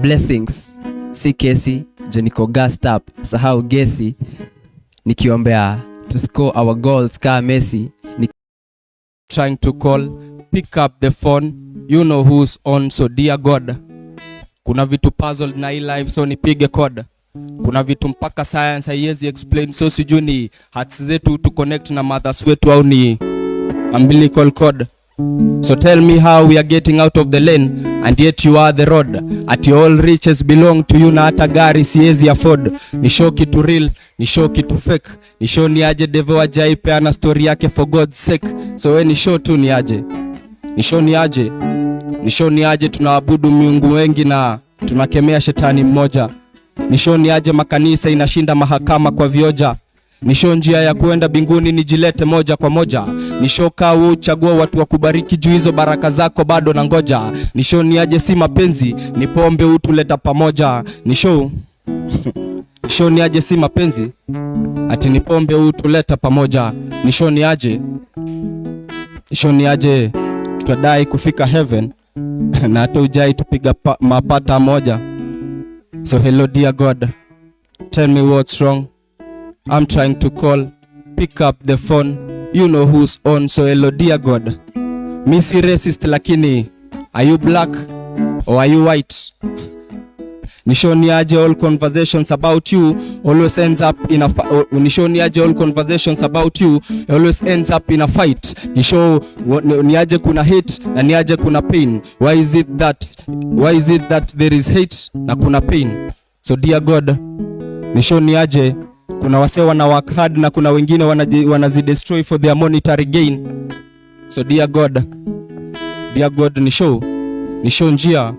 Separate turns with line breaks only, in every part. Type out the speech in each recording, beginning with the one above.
blessings si kesi, jo niko gassed up, sahau gesi, nikiombea to score our goals ka Messi.
Trying to call, pick up the phone, you know who's on, so dear God. Kuna vitu puzzle na hii life, so nipige code. Kuna vitu mpaka science haiwezi explain, so sijui ni hearts zetu to connect na mothers wetu au ni umbilical cord. So tell me how we are getting out of the lane, and yet you are the road. At all riches belong to you, na hata gari siwezi afford. Ni show kitu real, ni show kitu fake. Ni show ni aje devil ajai peana story yake for God's sake. So we ni show tu ni aje. Ni show ni aje. Ni show ni aje tunaabudu miungu wengi na tunakemea shetani mmoja. Ni show ni aje makanisa inashinda mahakama kwa vioja. Ni show njia ya kuenda binguni nijilete moja kwa moja. Ni show kawa uchagua watu wa kubariki juu hizo baraka zako bado na ngoja. Ni show ni aje si mapenzi, ni pombe utuleta pamoja. Ni show show ni aje si mapenzi, ati ni pombe utuleta pamoja. Ni show ni aje, show ni aje tutadai kufika heaven na hata ujai tupiga mapata moja. So hello dear God, tell me what's wrong. I'm trying to call, pick up the phone, you know who's on, so hello dear God. Mi si racist lakini, are you black or are you white? Nishoni aje all conversations about you always ends up in a nishoni aje all conversations about you always ends up in a fight. Nisho ni aje kuna hate na ni aje kuna pain. Why is it that there is hate na kuna pain? So dear God, nishoni aje kuna wase wana work hard na kuna wengine wanazi destroy for their monetary gain. So dear God, nisho njia,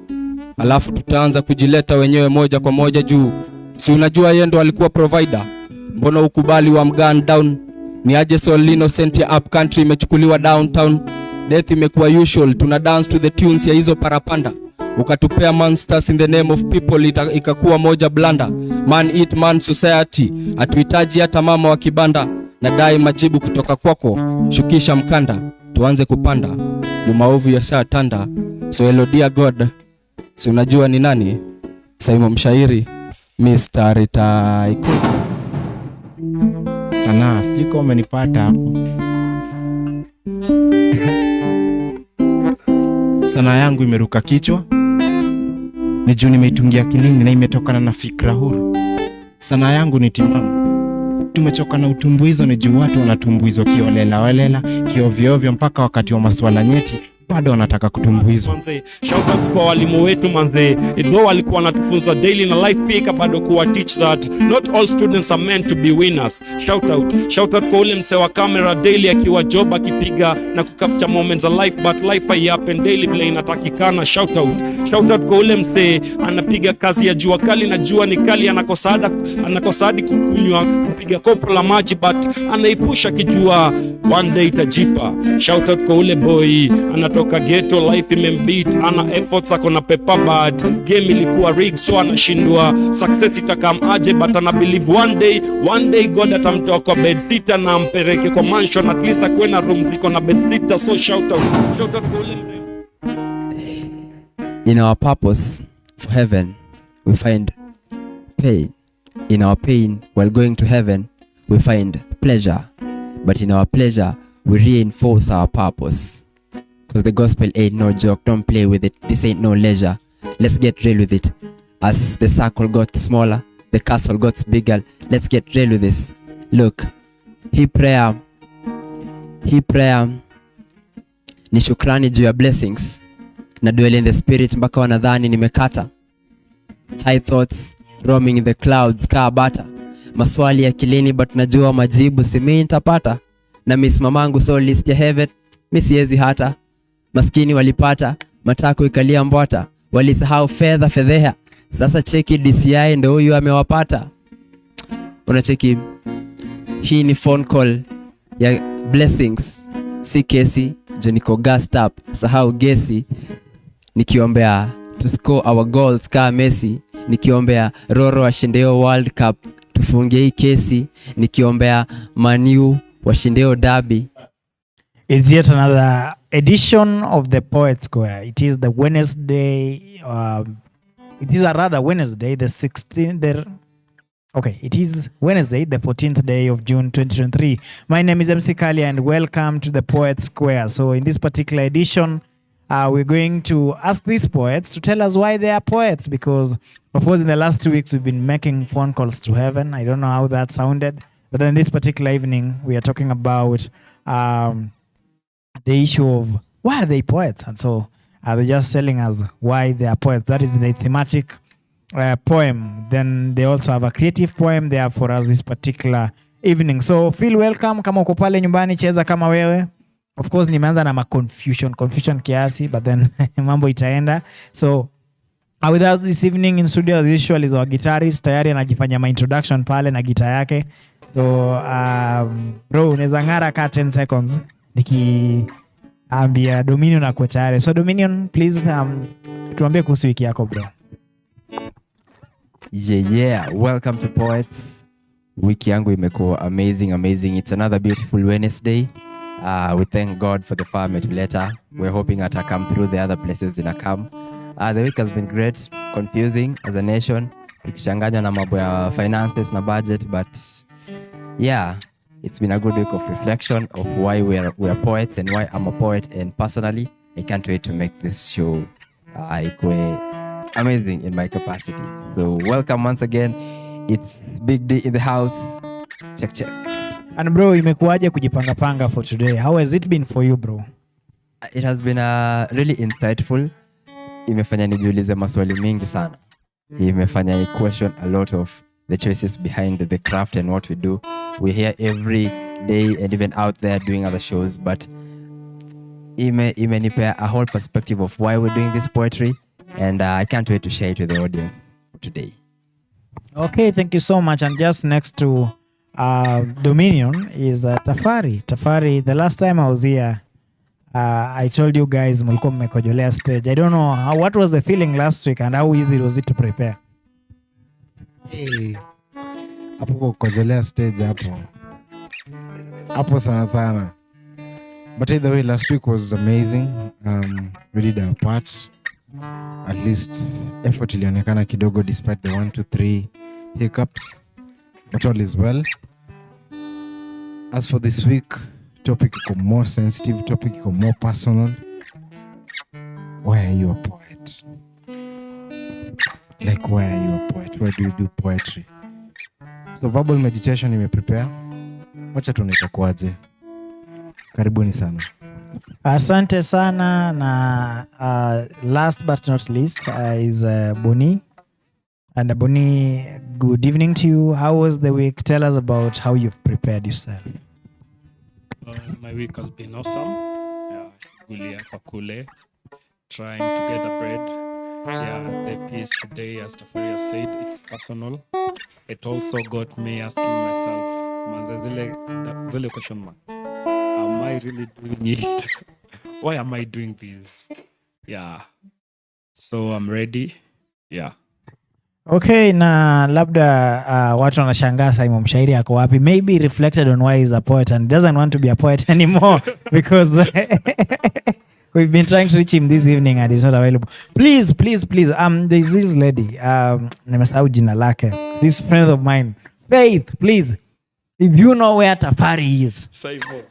alafu tutaanza kujileta wenyewe moja kwa moja juu. Si unajua yeye ndo alikuwa provider, mbona ukubali wa mgun down? Ni aje Soul Innocent ya up country imechukuliwa downtown. Death imekuwa usual, tuna dance to the tunes ya hizo parapanda. Ukatupea monsters in the name of people, ikakuwa moja blanda. Man eat man society, hatuhitaji hata mama wa kibanda. Nadai majibu kutoka kwako, shukisha mkanda, tuanze kupanda. Maovu yashatanda. So hello dear God, si unajua ni nani? Saimo mshairi, Mr. Taiko.
Sana, sijui kama umenipata hapo. Sana yangu imeruka kichwa. Ni juu nimeitungia kilini na imetokana na fikra huru. Sana yangu ni timamu. Tumechoka na utumbuizo, ni juu watu wanatumbuizwa kiolela, kiovyo mpaka wakati wa maswala nyeti bado wanataka kutumbuizwa.
Shout out kwa walimu wetu manze, though walikuwa wanatufunza daily na life pika, bado kuwa teach that not all students are meant to be winners. Shout out kwa ule mse wa camera daily akiwa job akipiga na kukapcha moments of life, but life hai happen daily vile inatakikana. Shout out kwa ule mse anapiga kazi ya jua kali na jua ni kali, anakosaadi kukunywa kupiga kopo la maji, but anaipusha kijua one day itajipa. Shout out kwa ule boy anatoka ghetto, life imembeat, ana efforts ako na paper but game ilikuwa rigged, so anashindwa. Success itakam aje, but ana believe one day God atamtoa kwa bed sitter na ampeleke kwa mansion, at least akuwe na room ziko na bed sitter. So shout out kwa ule.
In our purpose for heaven we find pain. In our pain while going to heaven we find pleasure. But in our pleasure we reinforce our purpose. Because the gospel ain't no joke, don't play with it. This ain't no leisure. Let's get real with it. As the circle got smaller, the castle got bigger. Let's get real with this. Look, hii prayer ni shukrani juu ya blessings. Na dwell in the spirit mpaka wanadhani nimekata. High thoughts roaming in the clouds kaa bata. Maswali ya kilini but najua majibu si mimi nitapata. Na miss mamangu soul list ya heaven mimi siwezi hata. Maskini walipata, matako ikalia mbota, walisahau fedheha. Sasa cheki DCI ndo huyu amewapata. Unacheki, hii ni phone call ya blessings, si kesi, jo niko gassed up, sahau gesi. Nikiombea to score our goals ka Messi. Nikiombea Roro washindeo World Cup, tufungie hii kesi. Nikiombea Man U washindeo derby.
It's yet another edition of the Poets Square. It is the Wednesday It is a rather Wednesday, the 16th. It is Wednesday, the 14th day of June 2023. My name is MC Kali and welcome to the Poet Square. So in this particular edition, we're going to ask these poets to tell us why they are poets, because of course in the last 2 weeks we've been making phone calls to heaven. I don't know how that sounded, but then this particular evening we are talking about the issue of why are they poets, and so they're just telling us why they are poets. That is the thematic poem. Then they also have a creative poem there for us this particular evening. So feel welcome. Kama uko pale nyumbani, cheza kama wewe. Of course nimeanza na confusion kiasi, but then mambo itaenda. So with us this evening in studio as usual is our guitarist. Tayari anajifanya introduction pale na guitar yake. So bro, unaweza ngara ka 10 seconds nikiambia Dominion ako tayari. So Dominion, please tuambie kuhusu wiki yako bro.
Yeah. Welcome to Poets. Wiki yangu imekuwa amazing. It's another beautiful Wednesday. We thank God for the far metuleta. We're hoping ata come through the other places in a come. The week has been great, confusing as a nation. Tukishanganya na mambo ya finances na budget, but yeah, it's been a good week of reflection of why we are poets and why I'm a poet, and personally, I can't wait to make this show amazing in my capacity. So welcome once again. It's Big D in the house. Check.
And bro, imekuwaje kujipanga for today? How has it been for you bro?
It has been really insightful. Imefanya nijiulize maswali mingi sana. Imefanya I question a lot of the choices behind the craft and what we do. We're here every day and even out there doing other shows, but imenipea a whole perspective of why we're doing this poetry, and I can't wait to share it with the audience today.
Okay, thank you so much. And just next to Dominion is Tafari. Tafari, the last time I was here, I told you guys mlikuwa mmekojolea stage. I don't know what was the feeling last week and how easy was it to prepare?
Hapo kukojolea stage hapo sana. But either way, last week was amazing. We did our part. At least effort ilionekana kidogo despite the 1 to 3 hiccups, but all is well. As for this week, topic iko more sensitive, topic iko more personal. Why are you a poet? Like, why are you a poet? Why do you do poetry? So verbal meditation imeprepare. Wacha tuone itakuaje. Karibuni sana.
Asante sana. Na last but not least is Boni. And Boni, good evening to you. How was the week? Tell us about how you've prepared yourself.
My week has been awesome. Yeah, Fakule, trying to get the bread. Yeah, the piece today, as Tafari said, it's personal. It also got me asking myself, zile question marks. Am I really doing it? Why am I doing this? Yeah. So I'm ready. Yeah.
Okay, na labda watu wanashangaa Simon Mshairi yako wapi. Maybe he reflected on why he's a poet and doesn't want to be a poet anymore because we've been trying to reach him this evening and he's not available. Please, there's this lady, nimesahau jina lake. This friend of mine, Faith, please. If you know where Tafari is.
Saimo.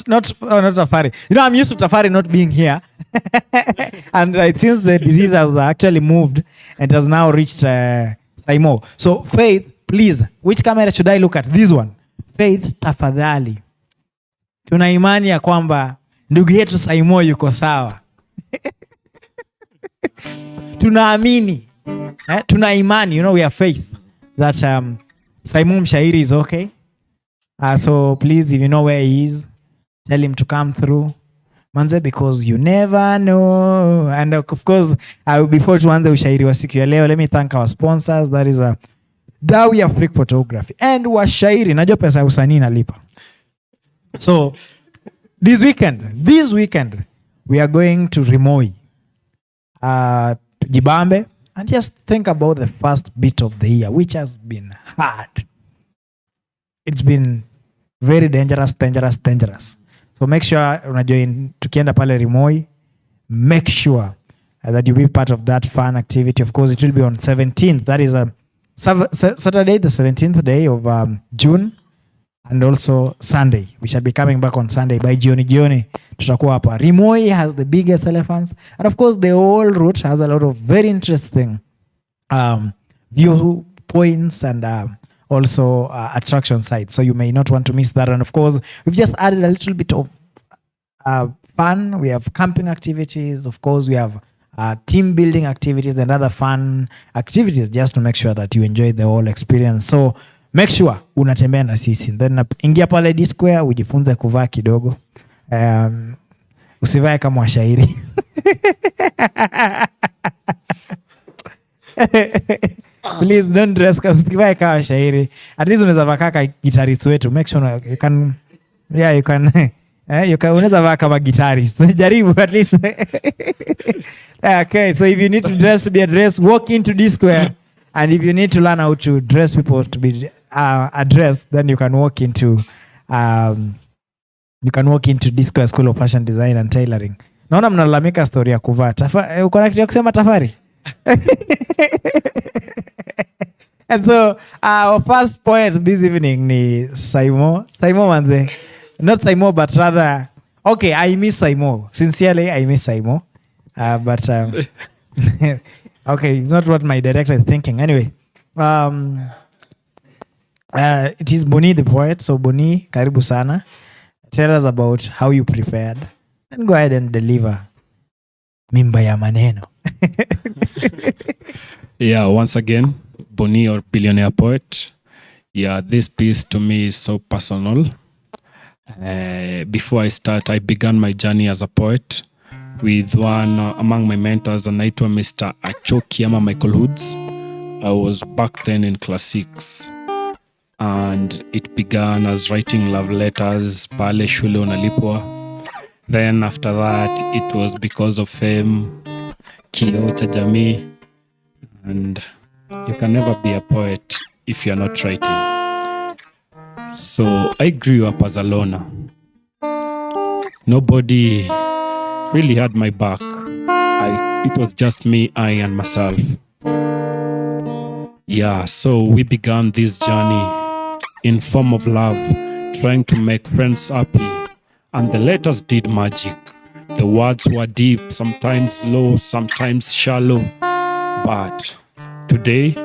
not Tafari. You know, I'm used to Tafari not being here. And it seems the disease has actually moved and has now reached Saimo. So, Faith, please, which camera should I look at? This one. Faith, tafadhali. Tuna imani ya kwamba ndugu yetu Saimo yuko sawa. Tunaamini. Tuna imani, you know, we have faith that Saimo Mshairi is okay. So please, if you know where he is, tell him to come through. Manze, because you never know. And of course, before tuanze ushairi wa siku ya leo, let me thank our sponsors. That is Dawi Afrique Photography and washairi. Najua pesa ya usanii nalipa. So this weekend, we are going to Rimoi, to Jibambe, and just think about the first bit of the year, which has been hard. It's been very dangerous. So make sure unajoin tukienda pale Rimoi, make sure that you be part of that fun activity. Of course, it will be on 17th. That is a Saturday, the 17th day of June, and also Sunday. We shall be coming back on Sunday by jioni. Tutakuwa hapa. Rimoi has the biggest elephants, and of course, the whole route has a lot of very interesting viewpoints and also attraction sites. So you may not want to miss that. And of course, we've just added a little bit of fun. We have camping activities. Of course, we have team building activities and other fun activities just to make sure that you enjoy the whole experience. So make sure unatembea na sisi. Then ingia pale D Square ujifunze kuvaa kidogo. Usivae kama washairi. Please don't dress usivae kama washairi. At least unaweza vaa kaka guitarist wetu. Make sure you can unaweza vaa kama guitarist. Jaribu at least. Okay, so if you need to dress to be addressed, walk into D Square. And if you need to learn how to dress people to be addressed, then you can walk into D Square School of Fashion Design and Tailoring. Naona mnalalamika story ya kuvaa. Uko na kitu ya kusema Tafari? And so our first poet this evening ni Saimo. Saimo manze. Not Saimo, but rather, okay, I miss Saimo. Sincerely, I miss Saimo. But okay, it's not what my director is thinking. Anyway, it is Boni the poet. So Boni, karibu sana. Tell us about how you prepared. And go ahead and deliver mimba ya maneno.
Yeah, once again, Boni or Billionaire Poet. Yeah, this piece to me is so personal. Before I start, I began my journey as a poet with one among my mentors, anaitwa Mr. Achoki ama Michael Hoods. I was back then in class 6 and it began as writing love letters pale shule unalipwa. Then after that it was because of fame, kioo cha jamii, and you can never be a poet if you're not writing. So I grew up as a loner. Nobody really had my back. It was just me, I and myself. Yeah, so we began this journey in form of love, trying to make friends happy. And the letters did magic. The words were deep, sometimes low, sometimes shallow. But today,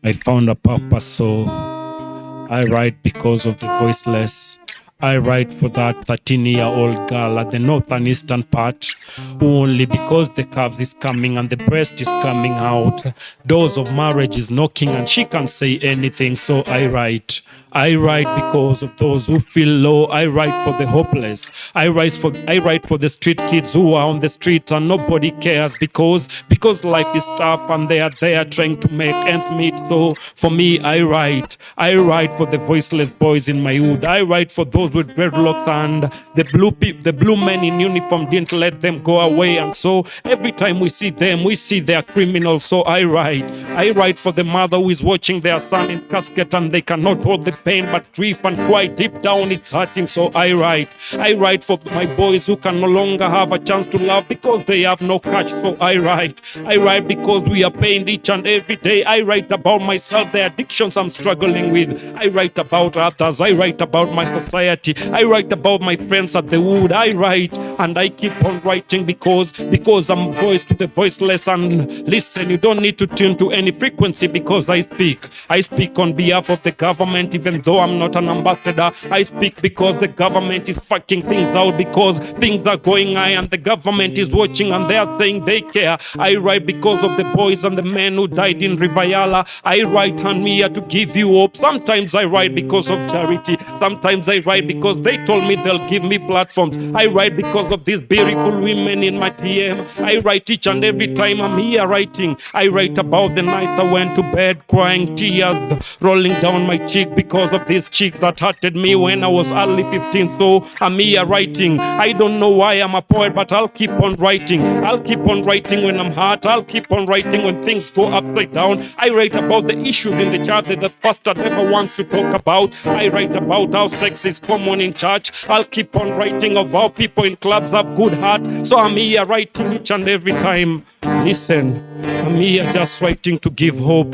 I found a purpose, so I write because of the voiceless. I write for that 13-year-old girl at the northern eastern part who only because the calf is coming and the breast is coming out, doors of marriage is knocking and she can't say anything, so I write. I write because of those who feel low. I write for the hopeless. I write for the street kids who are on the street and nobody cares because life is tough and they are there trying to make ends meet. So for me, I write for the voiceless boys in my hood. I write for those with dreadlocks and the blue men in uniform didn't let them go away. And so every time we see them, we see they are criminals. So I write for the mother who is watching their son in casket and they cannot hold the pain but grief, and quite deep down it's hurting. So I write for my boys who can no longer have a chance to love because they have no cash. So I write because we are pained each and every day. I write about myself, the addictions I'm struggling with. I write about others. I write about my society. I write about my friends at the wood. I write and I keep on writing because I'm voice to the voiceless. And listen, you don't need to tune to any frequency because I speak on behalf of the government. Even though I'm not an ambassador, I speak because the government is fucking things out, because things are going high and the government is watching and they are saying they care. I write because of the boys and the men who died in Rivayala. I write and me here to give you hope. Sometimes I write because of charity. Sometimes I write because they told me they'll give me platforms. I write because of these beautiful women in my TM. I write each and every time I'm here writing. I write about the night I went to bed crying, tears rolling down my cheek because of this chick that hurted me when I was early 15. So I'm here writing. I don't know why I'm a poet, but I'll keep on writing. I'll keep on writing when I'm hurt. I'll keep on writing when things go upside down. I write about the issues in the church that the pastor never wants to talk about. I write about
about how sex is common in church. I'll keep on writing of how people in clubs have good heart. So I'm here writing each and every time. Listen, I'm here just writing to give hope.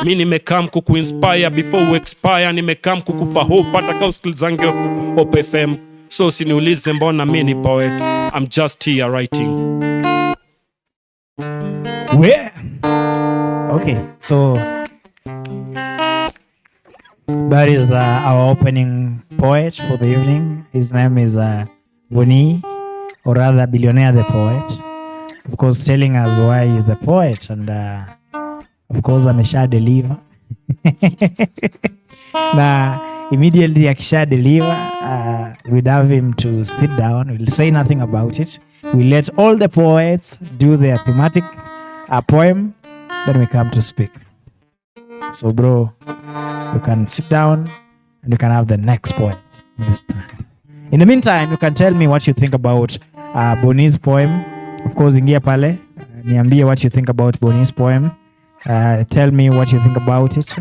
Mi nimekam kukuinspire before you expire. Nimekam kukupa hope hata kama usikilizange Hope FM. So usiniulize mbona mi ni poet. I'm just here writing.
Where? Okay, so that is our opening poet for the evening. His name is Boni, or rather Billionaire the Poet. Of course, telling us why he's a poet, and of course, amesha deliver. Na immediately akisha deliver, we'd have him to sit down. We'll say nothing about it. We'll let all the poets do their thematic poem, then we come to speak. So, bro, you can sit down and you can have the next poet this time. In the meantime, you can tell me what you think about Boni's poem. Of course, ingia pale, niambie what you think about Boni's poem. Tell me what you think about it.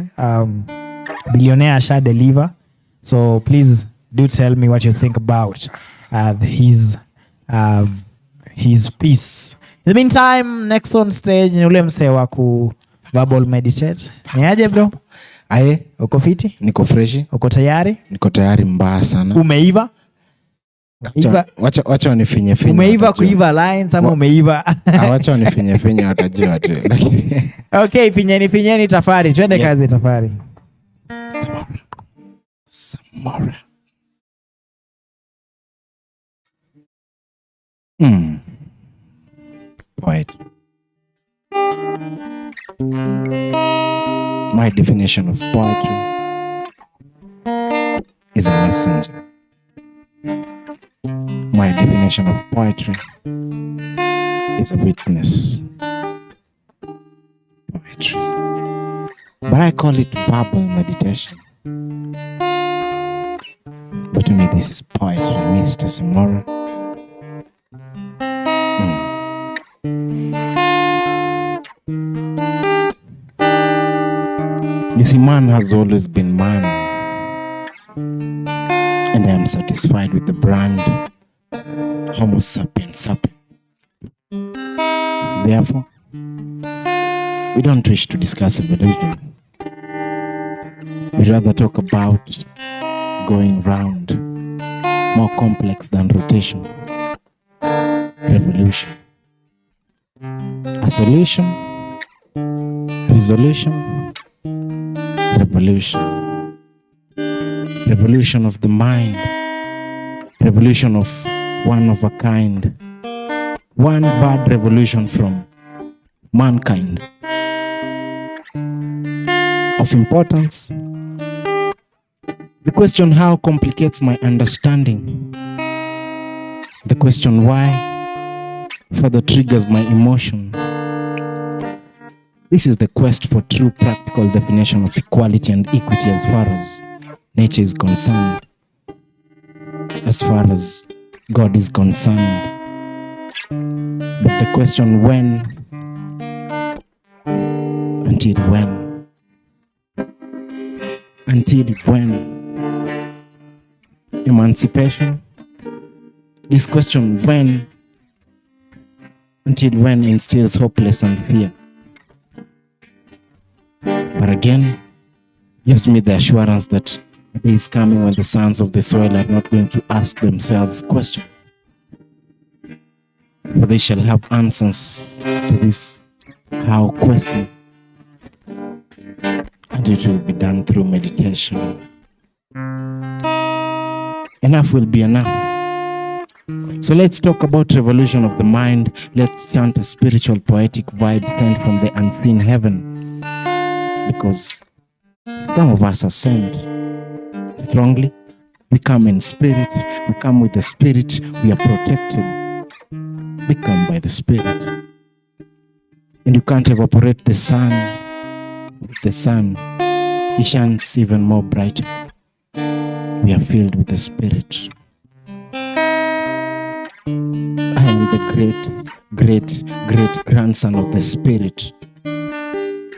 Billionaire shall deliver. So please do tell me what you think about his piece. In the meantime, next on stage ni ule msee wa ku verbal meditate. Ni aje bro?
Aye,
Uko fiti?
niko freshi.
Uko tayari?
Niko tayari mbaya sana.
Umeiva?
Wacha wanifinye finye.
Umeiva kuiva lines ama umeiva?
Wacha wanifinye finye watajua tu.
Okay, finyeni tafari. Twende kazi tafari.
Samora. Poet. My definition of poetry is a messenger. My definition of poetry is a witness. Poetry. But I call it verbal meditation. But to me, this is poetry, Mr. Samora. You see, man has always been man, and I am satisfied with the brand Homo sapiens sapien. Therefore, we don't wish to discuss evolution. We'd rather talk about going round, more complex than rotation. Revolution. A solution, resolution, revolution. Revolution of the mind. Revolution of one of a kind. One bad revolution from mankind. Of importance, the question how complicates my understanding. The question why further triggers my emotion. This is the quest for true practical definition of equality and equity as far as nature is concerned, as far as God is concerned. But the question when, until when? Until when? Emancipation? This question when, until when, instills hopeless and fear. But again, gives me the assurance that a day is coming when the sons of the soil are not going to ask themselves questions. For they shall have answers to this how question. And it will be done through meditation. Enough will be enough. So let's talk about revolution of the mind. Let's chant a spiritual poetic vibe sent from the unseen heaven. Because some of us are sent strongly. We come in spirit. We come with the spirit. We are protected. We come by the spirit. And you can't evaporate the sun. With the sun, he shines even more brighter. We are filled with the spirit. I am the great grandson of the spirit.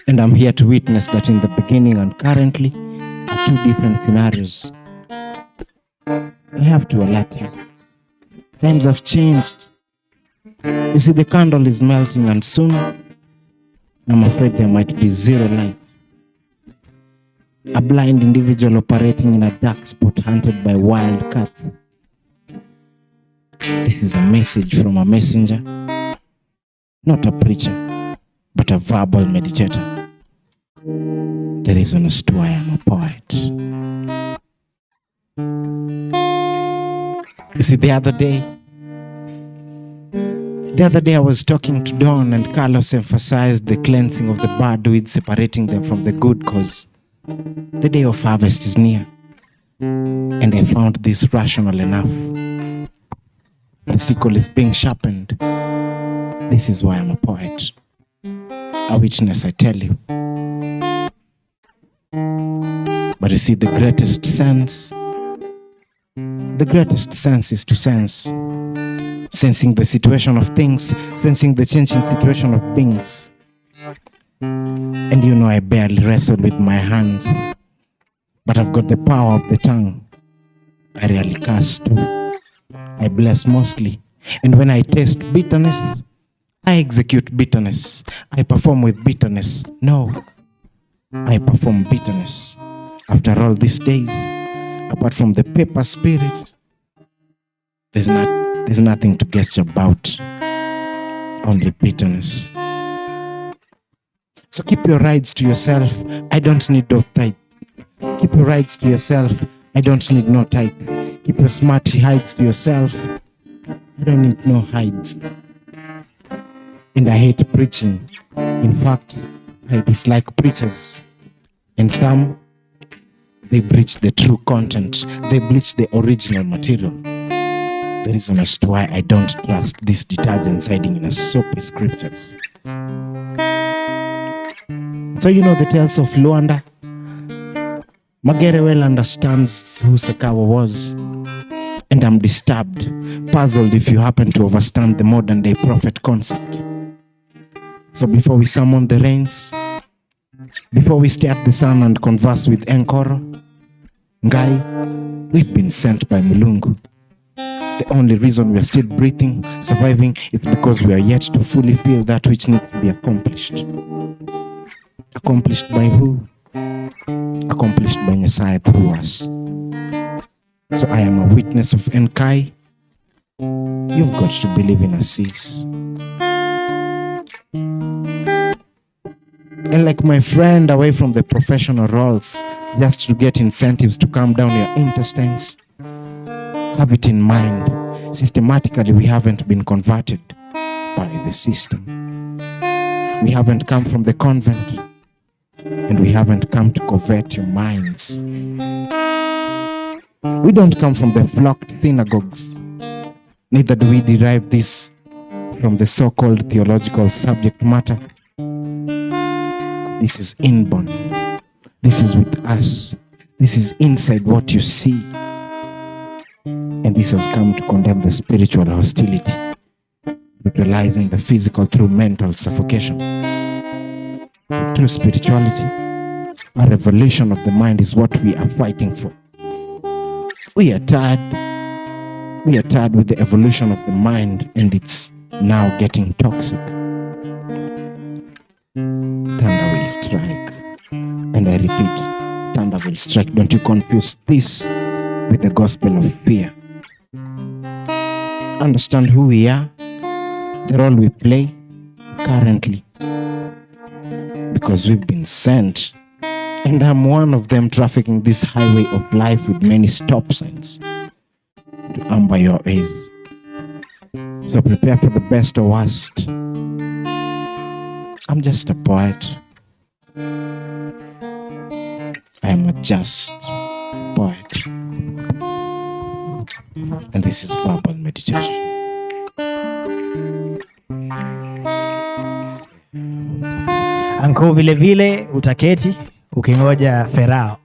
And I'm here to witness that in the beginning and currently are two different scenarios. I have to alert you. Times have changed. You see, the candle is melting, and soon I'm afraid there might be zero light. A blind individual operating in a dark spot hunted by wild cats. This is a message from a messenger, not a preacher, but a verbal meditator. The reason as to why I'm a poet. You see, the other day I was talking to Don, and Carlos emphasized the cleansing of the bad weeds, separating them from the good, cause the day of harvest is near. And I found this rational enough. The sickle is being sharpened. This is why I'm a poet. A witness, I tell you. But you see, the greatest sense is to sense. Sensing the situation of things, sensing the changing situation of beings. And you know I barely wrestle with my hands, but I've got the power of the tongue. I rarely curse too. I bless mostly. And when I taste bitterness, I execute bitterness. I perform with bitterness. No, I perform bitterness. After all these days, apart from the paper spirit, there's nothing to guess about. Only bitterness. So keep your rights to yourself. I don't need no tithe. Keep your rights to yourself. I don't need no tithe. Keep your smarty hides to yourself. I don't need no hides. And I hate preaching. In fact, I dislike preachers. And some, they breach the true content. They bleach the original material. The reason as to why I don't trust these detergents hiding in a soapy scriptures. So you know the tales of Luanda. Magere well understands who Sekawa was. And I'm disturbed, puzzled if you happen to understand the modern day prophet concept. So before we summon the rains, before we stare at the sun and converse with Enkoro, Ngai, we've been sent by Mulungu. The only reason we are still breathing, surviving, is because we are yet to fully feel that which needs to be accomplished. Accomplished by who? Accomplished by Messiah through us. So I am a witness of Enkai. You've got to believe in Assis. And like my friend away from the professional roles, just to get incentives to calm down your intestines, have it in mind, systematically we haven't been converted by the system. We haven't come from the convent, and we haven't come to covet your minds. We don't come from the flocked synagogues. Neither do we derive this from the so-called theological subject matter. This is inborn. This is with us. This is inside what you see. And this has come to condemn the spiritual hostility, brutalizing the physical through mental suffocation. True spirituality, a revelation of the mind, is what we are fighting for. We are tired with the evolution of the mind, and it's now getting toxic. Thunder will strike. And I repeat, thunder will strike. Don't you confuse this with the gospel of fear. Understand who we are, the role we play currently. Because we've been sent. And I'm one of them, trafficking this highway of life with many stop signs to amber your ways. So prepare for the best or worst. I'm just a poet. I am a just poet. And this is verbal meditation.
Anko vile vile utaketi ukingoja Ferao.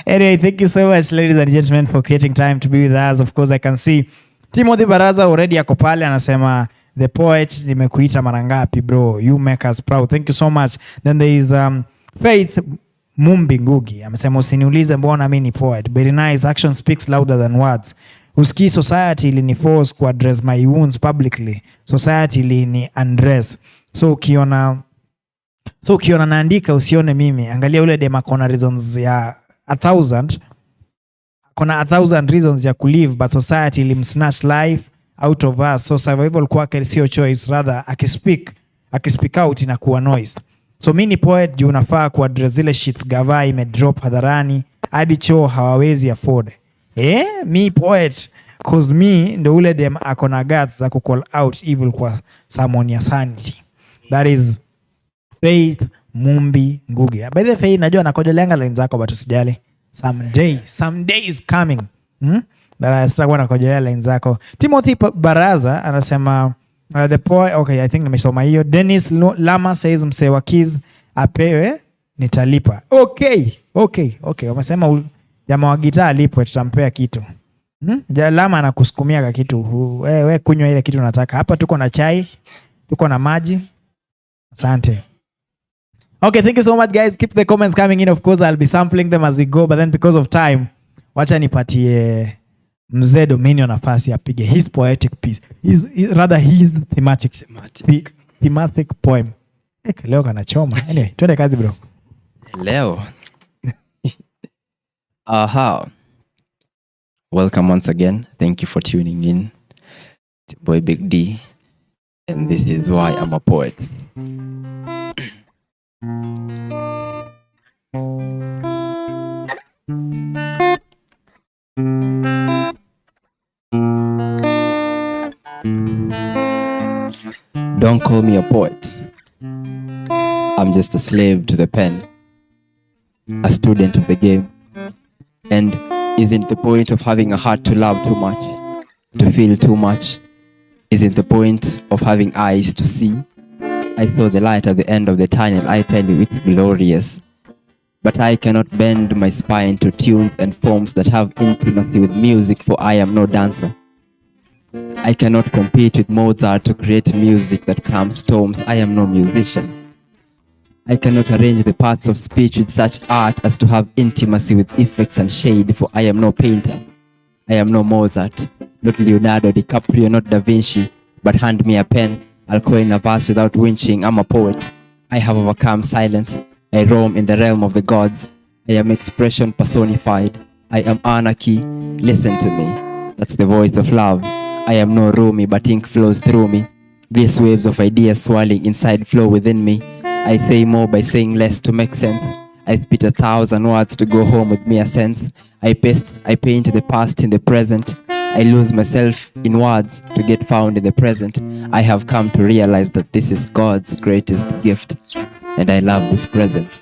Anyway, thank you so much, ladies and gentlemen, for creating time to be with us. Of course, I can see Timothy Baraza already ako pale anasema the poet, nimekuita mara ngapi bro, you make us proud. Thank you so much. Then there is Faith Mumbi Ngugi amesema usiniulize mbona mimi ni poet. Very nice, action speaks louder than words. Usikii society ilini force ku address my wounds publicly. Society ilini undress. So ukiona naandika usione mimi. Angalia ule dema kona reasons ya 1000. Kona 1000 reasons ya kulive, but society ilimsnatch life out of us. So survival kwake sio choice, rather akispeak out inakuwa noise. So mimi ni poet juu unafaa kuaddress zile shits gava imedrop hadharani hadi choo hawawezi afford. Mi poet cause me ndo ule dem akona guts za kucall out evil kwa someone ya sanity. That is Faith Mumbi Ngugi. By the way, najua nakojoleanga lines zako but usijali. Someday is coming. Sitakuwa nakojolea lines zako. Timothy Baraza anasema the poet, okay, I think nimesoma hiyo. Dennis Lama says msee wa Keys apewe nitalipa. Okay. Wamesema jamaa wa gitaa alipwe, tutampea kitu. Lama anakusukumia kitu. We kunywa ile kitu unataka. Hapa tuko na chai, tuko na maji. Asante. Okay, thank you so much guys. Keep the comments coming in. Of course, I'll be sampling them as we go, but then because of time, wacha nipatie Mzee Dominion nafasi apige his poetic piece. His thematic poem. Leo kanachoma. Anyway, twende kazi bro.
Leo. Aha. Welcome once again. Thank you for tuning in. It's your boy Big D. And this is why I'm a poet. Don't call me a poet. I'm just a slave to the pen, a student of the game. And isn't the point of having a heart to love too much, to feel too much? Isn't the point of having eyes to see? I saw the light at the end of the tunnel. I tell you, it's glorious. But I cannot bend my spine to tunes and forms that have intimacy with music, for I am no dancer. I cannot compete with Mozart to create music that calms storms. I am no musician. I cannot arrange the parts of speech with such art as to have intimacy with effects and shade, for I am no painter. I am no Mozart, not Leonardo DiCaprio, not Da Vinci, but hand me a pen, I'll coin a verse without winching. I'm a poet. I have overcome silence. I roam in the realm of the gods. I am expression personified. I am anarchy. Listen to me. That's the voice of love. I am no Rumi, but ink flows through me. These waves of ideas swirling inside flow within me. I say more by saying less to make sense. I spit 1,000 words to go home with mere sense. I paint the past in the present. I lose myself in words to get found in the present. I have come to realize that this is God's greatest gift, and I love this present.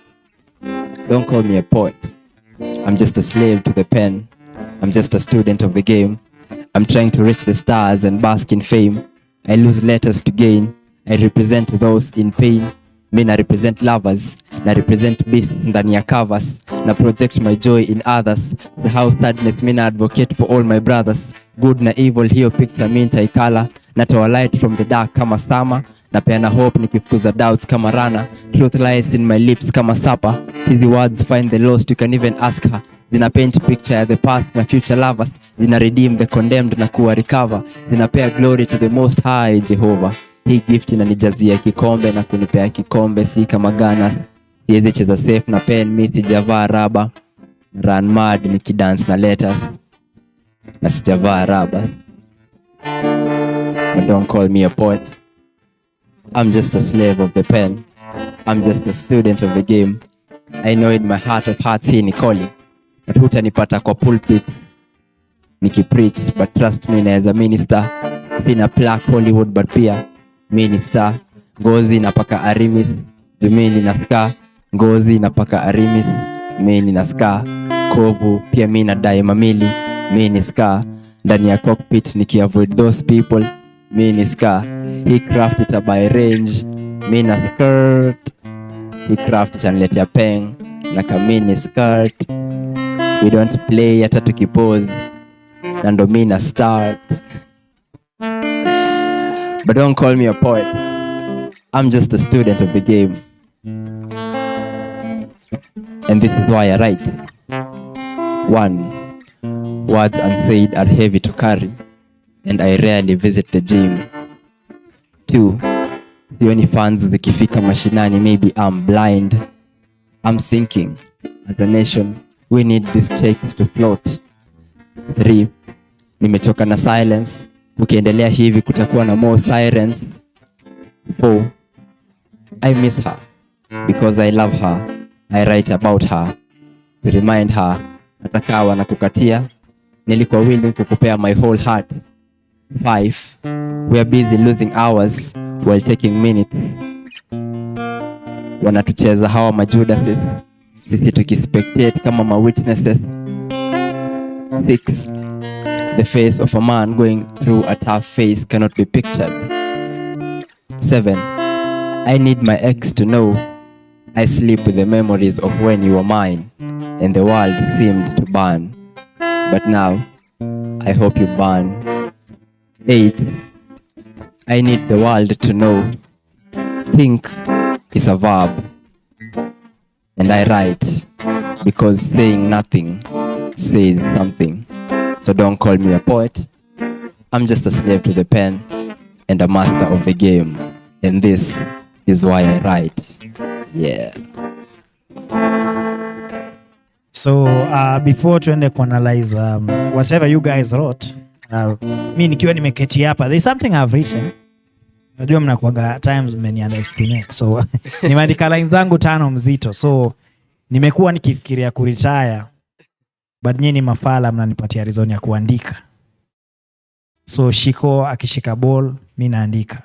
Don't call me a poet. I'm just a slave to the pen. I'm just a student of the game. I'm trying to reach the stars and bask in fame. I lose letters to gain. I represent those in pain. Mi na represent lovers. Na represent beasts ndani ya covers. Na project my joy in others. Sahau sadness, mi na advocate for all my brothers. Good na evil, hiyo picture mi nitaikala. Natoa light from the dark kama summer. Napeana hope nikifukuza doubts kama rana. Truth lies in my lips kama supper. Hizi words find the lost, you can even ask her. Zina paint picture ya the past na future lovers. Zina redeem the condemned na kuwa recover. Zinapea glory to the most high Jehovah. Hii gift inanijazia kikombe na kunipea kikombe, si kama Ganas. Siwezi cheza safe na pen, mi sijavaa raba. Run mad nikidance na letters. Na sijavaa rabas. But don't call me a poet. I'm just a slave of the pen. I'm just a student of the game. I know in my heart of hearts hii ni calling. But hutanipata kwa pulpit nikipreach, but trust me naeza minister. Sina plaque Hollywood but pia minister. Ngozi napaka Arimis, jumini na ska. Ngozi napaka Arimis, mini na ska. Kovu pia mina dai mamili, mini ska. Ndani ya cockpit nikiavoid those people, mini ska. He craft it by range, mina skirt. He craft it aniletea peng na kamini skirt. We don't play hata tukipose, na ndo mina start. But don't call me a poet. I'm just a student of the game. and this is why I write. 1. Words unsaid are heavy to carry, and I rarely visit the gym. 2. Sioni fans zikifika mashinani, maybe I'm blind. I'm sinking. As a nation, we need these checks to float. 3. Nimechoka na silence. Ukiendelea hivi kutakuwa na more sirens. 4. I miss her. Because I love her. I write about her. To remind her, atakawa na kukatia. Nilikuwa willing kukupea my whole heart. 5. We are busy losing hours while taking minutes. Wanatucheza hawa majudases, sisi tukispectate kama ma witnesses. 6. The face of a man going through a tough phase cannot be pictured. 7. I need my ex to know I sleep with the memories of when you were mine and the world seemed to burn. But now, I hope you burn. 8. I need the world to know think is a verb. And I write because saying nothing says something. So don't call me a poet. I'm just a slave to the pen and a master of the game. And this is why I write. Yeah.
So before tuende kuanalyze whatever you guys wrote, mi nikiwa nimeketi hapa, there's something I've written. Najua mnakuaga times many underestimate. So nimeandika lines zangu 5 mzito. So nimekuwa nikifikiria kuretire. But nyinyi mafala mnanipatia reason ya kuandika. So Shiko akishika ball, mi naandika.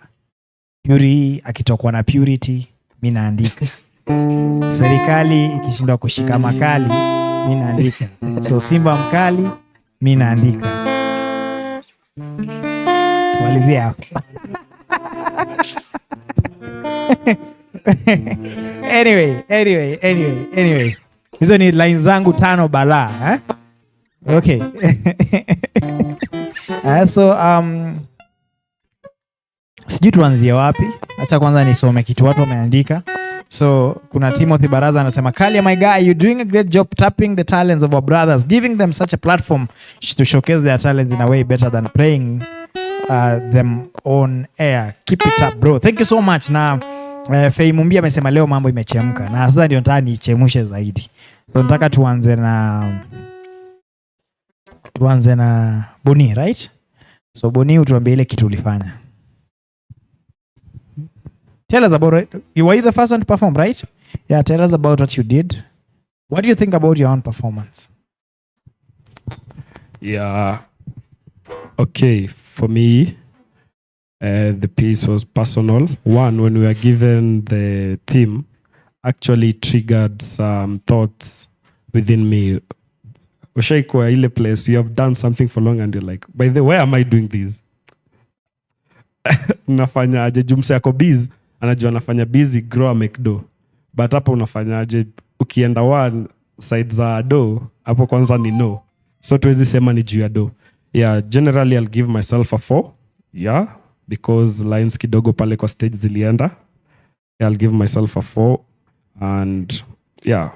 Puri akitokwa na purity, mi naandika. Serikali ikishindwa kushika makali, mi naandika. So Simba mkali, mi naandika. Tumalizie hapo. Anyway. Hizo ni line zangu 5 balaa, Okay. So sijui tuanzie wapi. Acha kwanza nisome kitu watu wameandika. So kuna Timothy Baraza anasema, Kalia my guy, you're doing a great job tapping the talents of our brothers, giving them such a platform to showcase their talents in a way better than playing them on air. Keep it up bro. Thank you so much. Na Fei Mumbi amesema leo mambo imechemka. Na sasa ndio nataka nichemushe zaidi. So nataka tuanze na Boni, right? So Boni, utuambie ile kitu ulifanya. Tell us about it. You were the first one to perform, right? Yeah, tell us about what you did. What do you think about your own performance?
Yeah. Okay, for me, the piece was personal. One, when we were given the theme, actually triggered some thoughts within me. Ushaikuwa ile place, you have done something for long and you're like, by the way, am I doing this? Nafanya aje jumse yako busy, anajua nafanya busy, grow make do. But hapo unafanya aje, ukienda one side za do, hapo kwanza ni no. So tuwezi sema ni juu ya do. Yeah, generally I'll give myself a 4. Yeah, because lines kidogo pale kwa stage zilienda. Yeah, I'll give myself a 4. And yeah.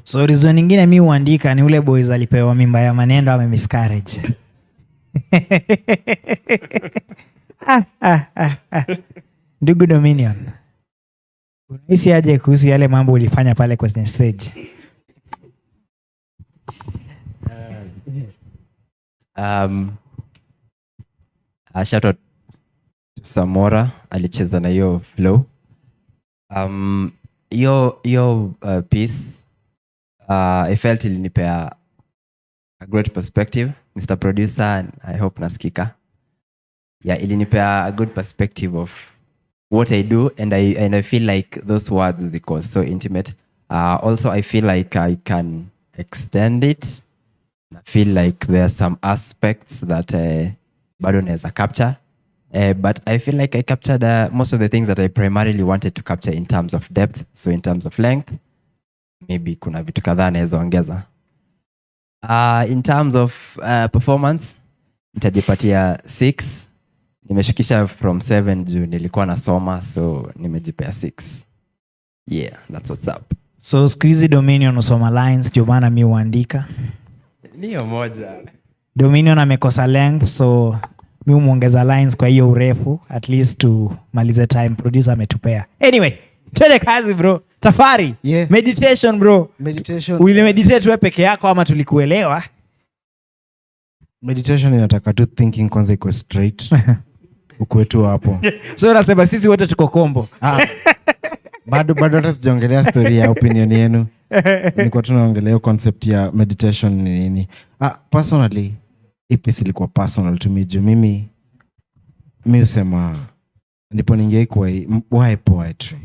So reason nyingine mi huandika ni ule boys alipewa mimba ya maneno ame miscarriage. Ndugu Dominion, unahisi aje kuhusu yale mambo ulifanya pale kwenye stage?
Shout out Samora, alicheza na hiyo flow. Yo piece, I felt ilinipea a great perspective, Mr. Producer, and I hope nasikika. Yeah, ilinipea a good perspective of what I do, and I feel like those words ziko so intimate. Also, I feel like I can extend it. I feel like there are some aspects that bado naweza capture. But I feel like I captured most of the things that I primarily wanted to capture in terms of depth. So in terms of length, maybe kuna vitu kadhaa naweza ongeza. In terms of performance, nitajipatia 6. Nimeshukisha from 7 juu nilikuwa nasoma, so nimejipea 6. Yeah, that's what's up.
So siku hizi Dominion usoma lines, ndio maana mi huandika.
Niyo moja.
Dominion amekosa length, so mi umuongeza lines kwa hiyo urefu, at least tumalize time producer ametupea. Anyway, twende kazi bro. Tafari,
Yeah.
meditation bro.
Meditation.
Uli meditate wewe peke yako ama tulikuelewa?
Meditation inataka tu thinking kwanza iko straight. Ukuwe tu hapo.
So unasema sisi wote tuko kombo.
Bado hata sijaongelea story ya opinion yenu. Nilikuwa tunaongelea concept ya meditation ni nini. Personally, ipisi ilikuwa personal to me. Juu mimi usema ndipo ningeikuwa why poetry.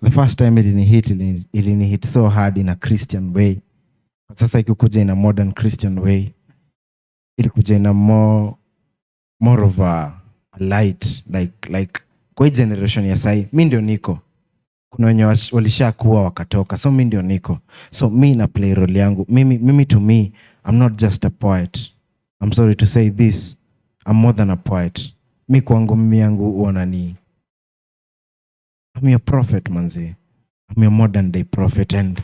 The first time ilini hit so hard in a Christian way. Sasa ikikuja in a modern Christian way, ilikuja in a more of a light, like kwa hii generation ya sai, mi ndio niko. Kuna wenye walishakuwa wakatoka, so mi ndio niko. So mi na play role yangu. Mimi to me, I'm not just a poet. I'm sorry to say this. I'm more than a poet. Mi kwangu mimi yangu uona ni I'm your prophet manzi. I'm your modern day prophet and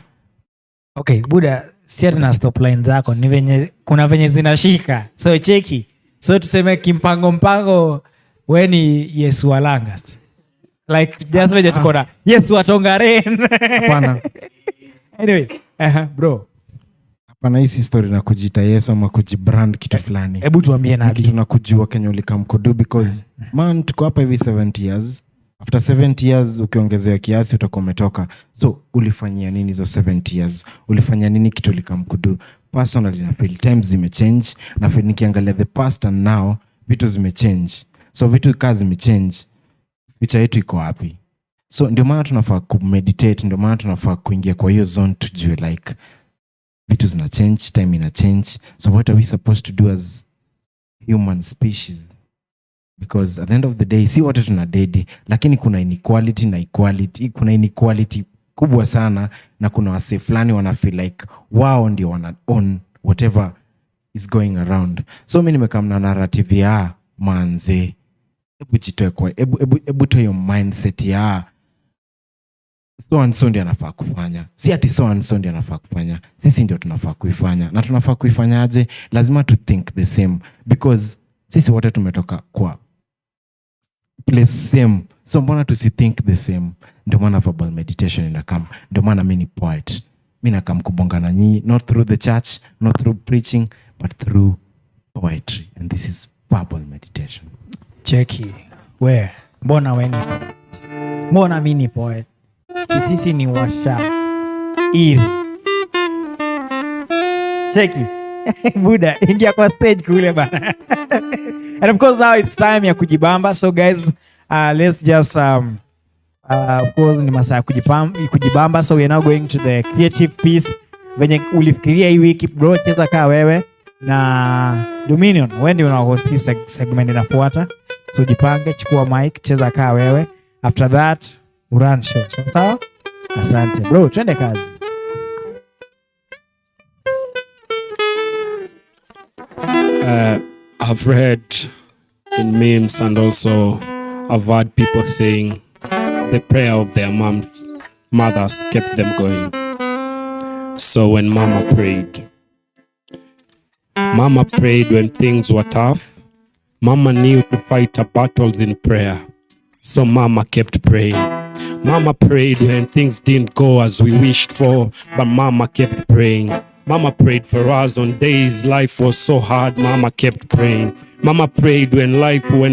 Okay, Buda, siati na stop line zako, ni venye, kuna venye zinashika. So cheki. So tuseme mpango we ni Yesu Walangas. Like, just venye tukona Yesu Watongaren.
hapana.
Anyway, bro.
Hapana, hii story na kujita Yesu ama kujibrand kitu fulani.
Hebu tuambie na
kitu na kujua Kenya ulikamkudu because man tuko hapa hivi 70 years. After 70 years ukiongezea kiasi utakuwa umetoka. So ulifanyia nini hizo 70 years? Ulifanya nini kitu ulikamkudu? Personally na feel times zimechange, na feel nikiangalia the past and now vitu zimechange. So vitu kazi zimechange. Future yetu iko wapi? So ndio maana tunafaa kumeditate, ndio maana tunafaa kuingia kwa hiyo zone tujue like vitu zina change, time ina change. So what are we supposed to do as human species? Because at the end of the day, si wote tuna dedi, lakini kuna inequality na equality. Kuna inequality kubwa sana, na kuna wase fulani wana feel like wao ndio wana own whatever is going around. So mimi nimekaa na narrative ya manze, hebu jitoe kwa hebu to your mindset ya so and so ndio anafaa kufanya. Si ati so and so ndio anafaa kufanya. Sisi ndio tunafaa kuifanya. Na tunafaa kuifanyaje? Lazima to think the same, because sisi wote tumetoka kwa place same. So mbona think the same? Ndio maana verbal meditation inakam. Ndio maana mimi ni poet. Mimi nakam kubonga na nyinyi, not through the church, not through preaching, but through poetry. And this is verbal meditation.
Cheki. Where? Mbona we ni poet? Mbona mimi ni poet? Sisi ni washa iri. Cheki. Buda, ingia kwa stage kule bana. And of course now it's time ya kujibamba. So guys, let's just of course ni masaa ya kujibamba. So we are now going to the creative piece. Venye ulifikiria hii wiki bro, cheza kaa wewe na Dominion. Wewe ndio una host hii segment inafuata. So jipange, chukua mic, cheza kaa wewe. After that, run show. Sawa? Asante. Bro, twende kazi.
I've read in memes and also I've heard people saying the prayer of their mothers kept them going. So when Mama prayed when things were tough. Mama knew to fight her battles in prayer. So Mama kept praying. Mama prayed when things didn't go as we wished for, but Mama kept praying. Mama prayed for us on days life was so hard. Mama kept praying. Mama prayed when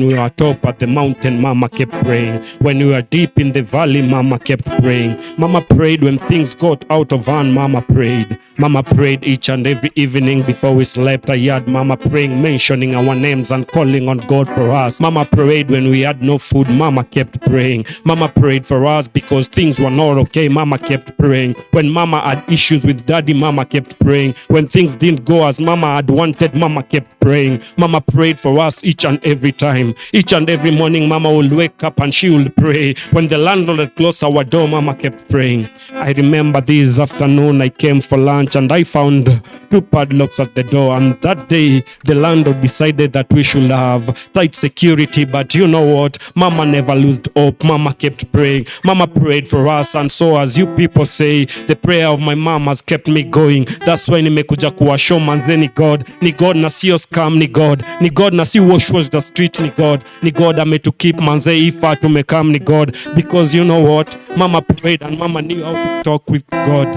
we were top at the mountain. Mama kept praying. When we were deep in the valley, Mama kept praying. Mama prayed when things got out of hand. Mama prayed. Mama prayed each and every evening before we slept. I heard Mama praying, mentioning our names and calling on God for us. Mama prayed when we had no food. Mama kept praying. Mama prayed for us because things were not okay. Mama kept praying. When Mama had issues with Daddy, Mama kept praying. When things didn't go as Mama had wanted, Mama kept praying. Mama prayed
prayed for us each and every time. Each and every morning, Mama would wake up and she would pray. When the landlord had closed our door, Mama kept praying. I remember this afternoon I came for lunch and I found 2 padlocks at the door, and that day the landlord decided that we should have tight security. But you know what? Mama never lost hope. Mama kept praying. Mama prayed for us, and so as you people say, the prayer of my mom has kept me going. That's why nimekuja kuwashow manze, ni God na sio scam, ni God na si wash the street, ni God ametukeep manze, ifa tumekam, ni God, because you know what? Mama prayed and Mama knew how to talk with God.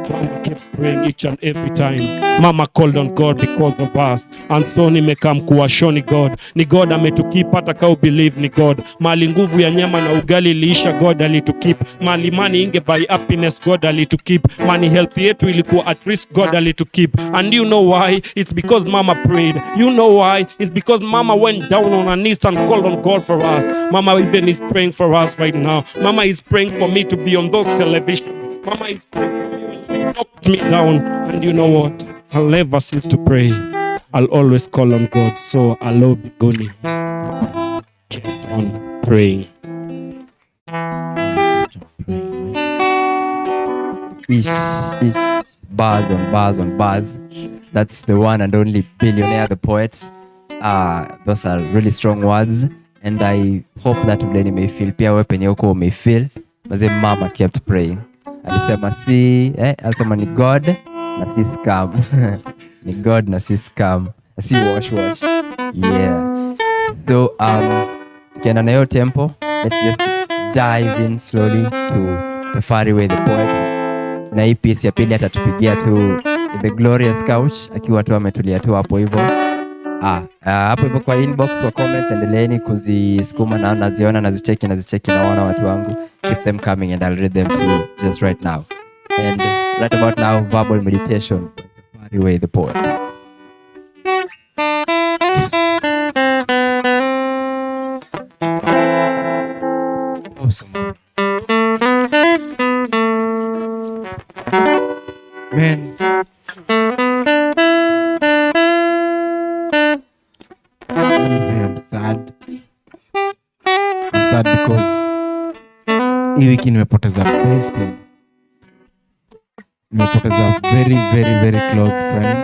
Mama kept praying each and every time. Mama called on God because of us, and so nimekam kuwashow ni God ametukeep. Hata kau believe ni God. Mali nguvu ya nyama na ugali liisha, God alitukeep. Mali money inge buy happiness, God alitukeep. Mani health yetu ilikuwa at risk, God alitukeep. And you know why? It's because Mama prayed. You know why? It's because Mama went down on her knees and called on God for us. Mama even is praying for us right now. Mama is praying for me to be on those televisions. Mama is praying for me when you knocked me down. And you know what? I'll never cease to pray. I'll always call on God. So Alo Bigoni kept on praying.
Bars on bars on bars. That's the one and only Billionaire the Poet. Those are really strong words, and I hope that vile may feel pia wewe penye uko may feel. Maze Mama kept praying. Alisema alisema ni God na si scam. Ni God na si scam. Si wash. Yeah. So tukienda na hiyo tempo, let's just dive in slowly to the Far Away the Poet. Na hii piece ya pili atatupigia tu The Glorious Couch akiwa tu ametulia tu hapo hivyo. Hapo hivyo kwa inbox, kwa comments, endeleeni kuzisukuma na naziona nazicheki naona watu wangu. Keep them coming and I'll read them to you just right now. And right about now, verbal meditation. Far Away the Poet.
Awesome. Man. I'm sad. I'm sad because hii wiki nimepoteza bestie. Nimepoteza very close friend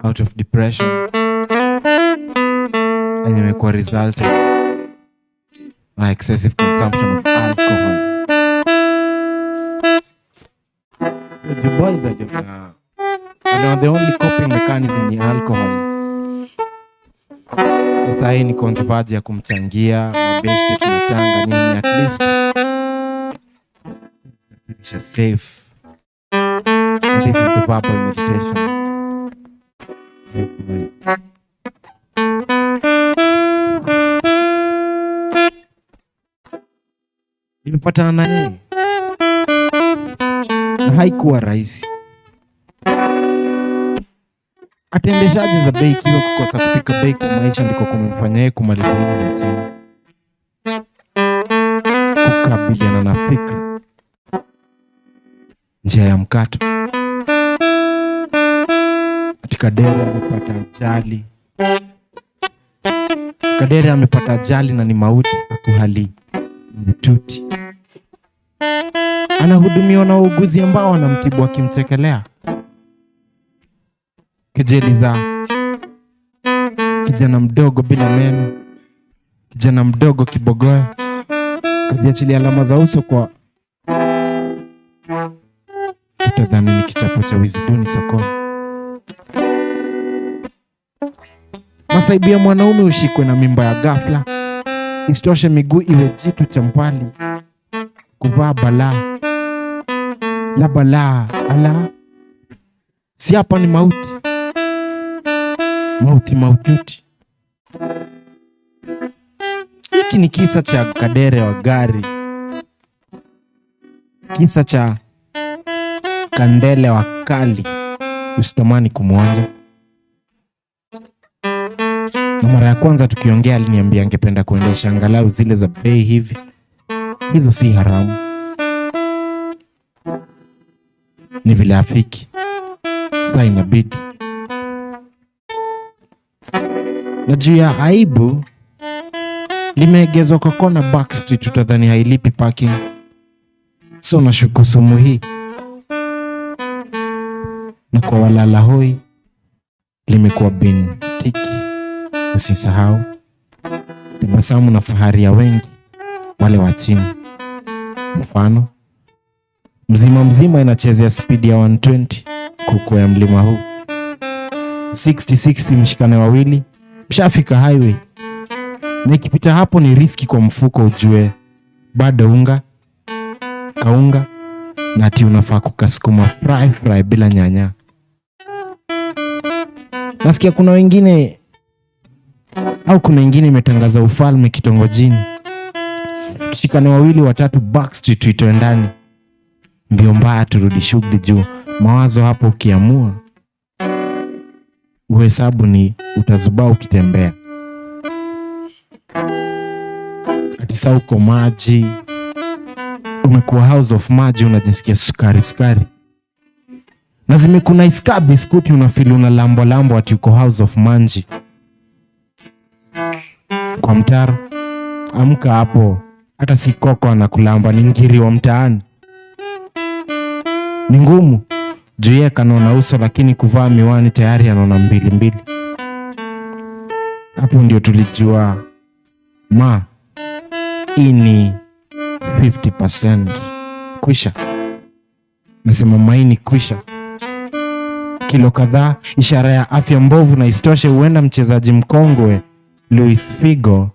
out of depression, and nimekuwa resulted by excessive consumption of alcohol. The boys are the only coping mechanism ni alcohol. Sasa hii ni kontrabaji ya kumchangia mabeshte, tunachanga nini, at least it's safe. And this is the verbal meditation. Nimepatana na yeye na haikuwa rahisi. Atendeshaji za bei kiwa kukosa kufika bei kwa maisha ndiko kumemfanya yeye kumaliza chini. Kukabiliana na fikra, njia ya mkato. Kadere amepata ajali. Kadere amepata ajali na ni mauti akuhali mtuti. Anahudumiwa na wauguzi ambao wanamtibu akimchekelea. Kejeli za kijana mdogo bila meno, kijana mdogo kibogoyo, kajiachilia alama za uso kwa utadhani ni kichapo cha wizi duni sokoni. Masaibu ya mwanaume ushikwe na mimba ya ghafla, isitoshe miguu iwe jitu cha mpali, kuvaa balaa la balaa ala. Si hapa ni mauti maututi. Hiki ni kisa cha Kadere wa gari, kisa cha Kandele wa kali usitamani kumwonja. Na mara ya kwanza tukiongea aliniambia angependa kuendesha angalau zile za bei hivi. Hizo si haramu, ni vile afiki. Sasa inabidi na juu ya aibu limeegezwa kwa kona Backstreet, utadhani hailipi parking. So nashuku sumu hii, na kwa walala hoi limekuwa bin tiki. Usisahau tabasamu na fahari ya wengi wale wa chini. Mfano mzima inachezea speed ya 120 kukwea mlima huu. 60 mshikane wawili, mshafika highway. Na ikipita hapo ni riski kwa mfuko, ujue bado kaunga na ati unafaa kukasukuma fry bila nyanya. Nasikia kuna wengine imetangaza ufalme kitongojini. Tushikane wawili watatu Backstreet tuitoe ndani. Mbio mbaya turudi shughuli juu. Mawazo hapo ukiamua uhesabu ni utazubaa ukitembea. Atisa uko maji, umekuwa house of maji, unajisikia sukari. Na zimekuna iska biskuti, unafili unalambo ati uko house of manji. Kwa mtaro, amka hapo, hata si koko anakulamba, ni ngiri wa mtaani. Ni ngumu, juu yeye kanaona uso, lakini kuvaa miwani tayari anaona mbili. Hapo ndio tulijua hii ni 50% kwisha. Nasema maini kwisha. Kilo kadhaa, ishara ya afya mbovu, na istoshe huenda mchezaji mkongwe Luis Figo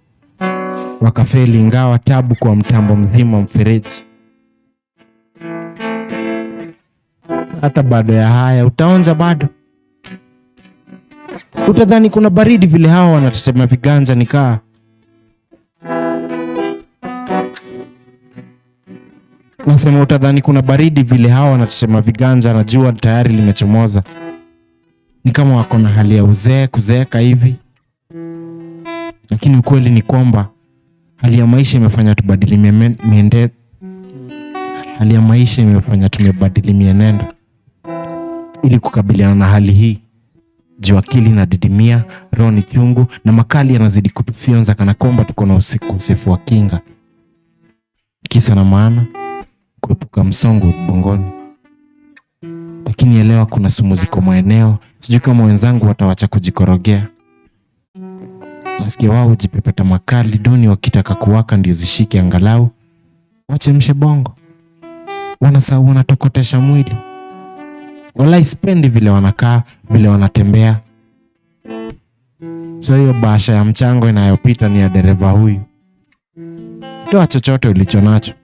wakafeli, ingawa tabu kwa mtambo mzima mfereji. Hata baada ya haya utaonja bado. Utadhani kuna baridi vile hawa wanatetema viganja nikaa. Nasema utadhani kuna baridi vile hawa wanatetema viganja na jua tayari limechomoza. Ni kama wako na hali ya kuzeeka hivi. Lakini ukweli ni kwamba hali ya maisha imefanya tubadili mienendo ili kukabiliana na hali hii. Juu akili na didimia, roho ni chungu, na makali yanazidi kutufionza kana kwamba tuko na ukosefu wa kinga. Kisa na maana kuepuka msongo ubongoni. Lakini elewa kuna sumu ziko maeneo, sijui kama wenzangu watawacha kujikorogea. Nasikia wao hujipepeta makali duni wakitaka kuwaka ndio zishike angalau wachemshe bongo. Wanasahau wanatokotesha mwili. Wala sipendi vile wanakaa, vile wanatembea. So hiyo bahasha ya mchango inayopita ni ya dereva huyu. Toa chochote ulicho nacho,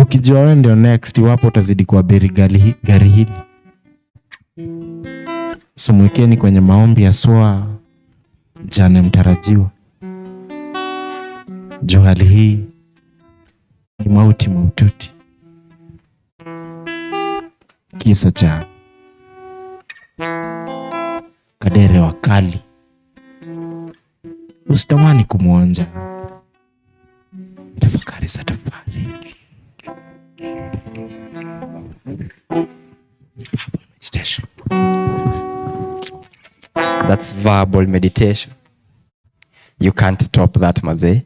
ukijua wewe ndio next, iwapo utazidi kuabiri gari hili. So mwekeni kwenye maombi ya swa mjane mtarajiwa. Juu hali hii ni mauti maututi. Kisa cha Kadere wakali, usitamani kumwonja. Tafakari sa tafakari. Meditation.
That's verbal meditation. You can't top that mazee.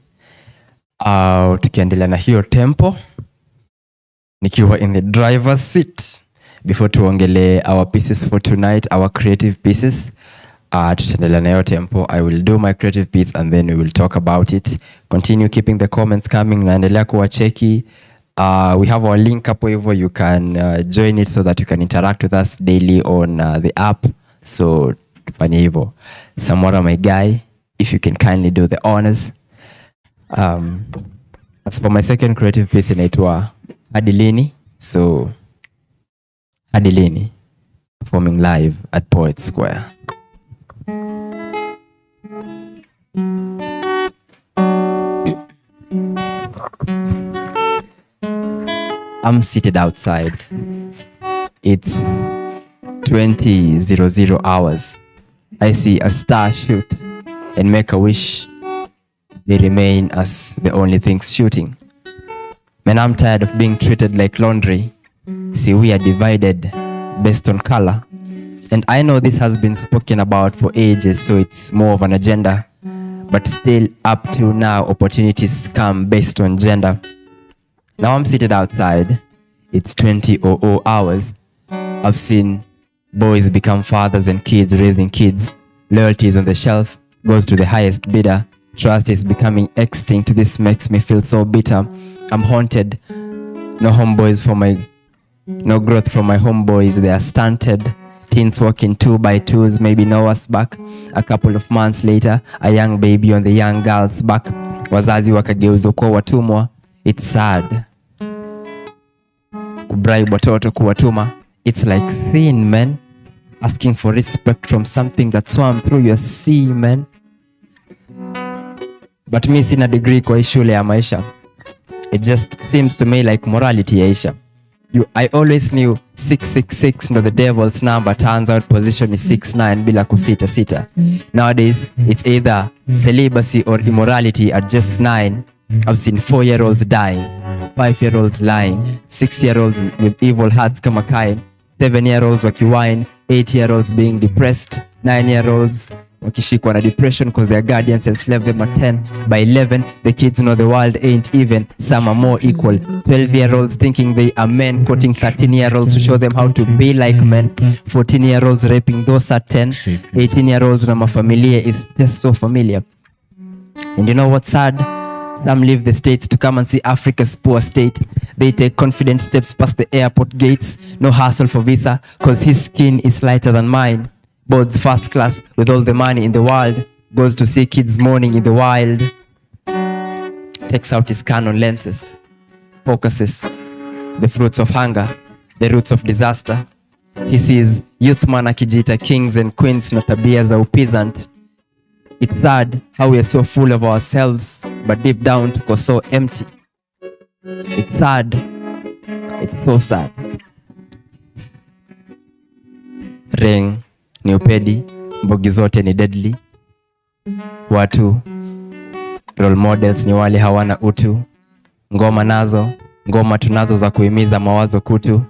Tukiendelea na hiyo tempo, nikiwa in the driver's seat, before tuongele our pieces for tonight, our creative pieces, tutaendelea na hiyo tempo. I will do my creative piece and then we will talk about it. Continue keeping the comments coming, naendelea kuwacheki. We have our link hapo hivyo, you can join it so that you can interact with us daily on the app. So tufanye hivyo. Samora my guy, if you can kindly do the honors. As for my second creative piece, inaitwa Hadi Lini. So Hadi Lini performing live at Poets Square. I'm seated outside. It's 20:00 hours. I see a star shoot and make a wish. They remain as the only things shooting. Man, I'm tired of being treated like laundry. See, we are divided based on color. And I know this has been spoken about for ages, so it's more of an agenda. But still, up to now, opportunities come based on gender. Now I'm seated outside. It's 20:00 hours. I've seen boys become fathers and kids raising kids. Loyalty is on the shelf, goes to the highest bidder. Trust is becoming extinct. This makes me feel so bitter. I'm haunted. No growth from my homeboys. They are stunted. Teens walking 2 by 2s, maybe know us back. A couple of months later, a young baby on the young girl's back. Wazazi wakageuzwa kuwa watumwa. It's sad. Kubribe watoto kuwatuma. It's like sin, man. Asking for respect from something that swam through your semen. But mi sina degree kwa shule ya maisha. It just seems to me like morality yaisha. I always knew 666 ndo the devil's number. Turns out position is 69 bila kusita sita. Nowadays, it's either celibacy or immorality at just 9. I've seen 4-year-olds dying, 5-year-olds lying, 6-year-olds with evil hearts kama Cain, 7-year-olds wakiwine, 8-year-olds being depressed, 9-year-olds wakishikwa na depression because their guardians enslaved them at 10. By 11, the kids know the world ain't even, some are more equal. 12-year-olds thinking they are men, quoting 13-year-olds to show them how to be like men. 14-year-olds raping those at 10. 18-year-olds na mafamilia is just so familiar. And you know what's sad? Some leave the States to come and see Africa's poor state. They take confident steps past the airport gates. No hassle for visa, cause his skin is lighter than mine. Boards first class with all the money in the world. Goes to see kids mourning in the wild. Takes out his Canon lenses. Focuses the fruits of hunger, the roots of disaster. He sees youth man akijita kings and queens na tabia za upizant. It's sad how we are so full of ourselves, but deep down tuko so empty. It's sad. It's so sad. Ring ni upedi, mbogi zote ni deadly. Watu role models ni wale hawana utu. Ngoma tunazo za kuhimiza mawazo kutu.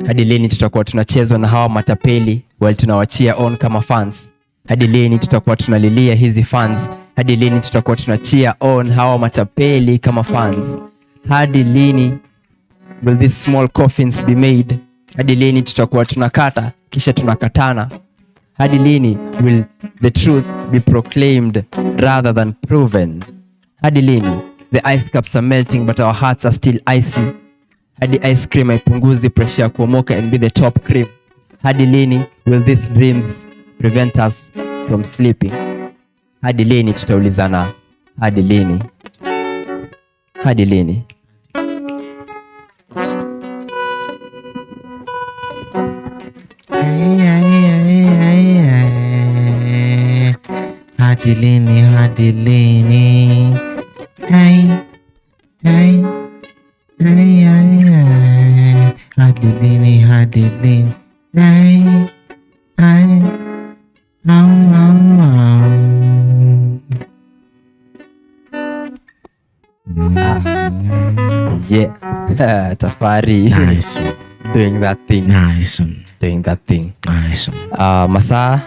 Hadi lini tutakuwa tunachezwa na hawa matapeli while tunawachia on kama fans? Hadi lini tutakuwa tunalilia hizi fans? Hadi lini tutakuwa tunachia on hawa matapeli kama fans? Hadi lini will these small coffins be made? Hadi lini tutakuwa tunakata kisha tunakatana? Hadi lini will the truth be proclaimed rather than proven? Hadi lini the ice caps are melting but our hearts are still icy? Hadi ice cream haipunguzi pressure ya kuomoka and be the top cream? Hadi lini will these dreams prevent us from sleeping? Hadi lini tutaulizana? Hadi lini? Hadi lini?
Hadi lini, hadi lini? Hadi lini, hadi lini?
Yeah. Tafari.
Nice.
Doing that thing.
Nice.
Doing that thing.
Nice.
Masaa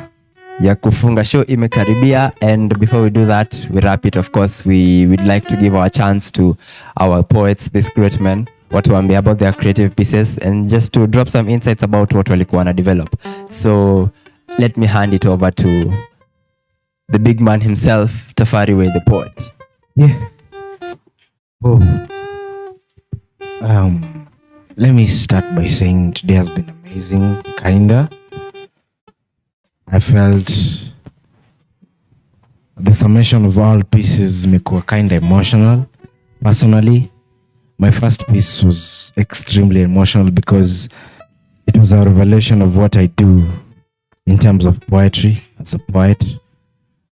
ya kufunga show imekaribia, and before we do that, we wrap it. Of course, we would like to give our chance to our poets, these great men, watuambia about their creative pieces and just to drop some insights about what walikuwa na develop. So let me hand it over to the big man himself, Tafari Way, the poet.
Yeah. Oh. Let me start by saying today has been amazing, kinda. I felt the summation of all pieces mekuwa kinda emotional. Personally, my first piece was extremely emotional because it was a revelation of what I do in terms of poetry as a poet.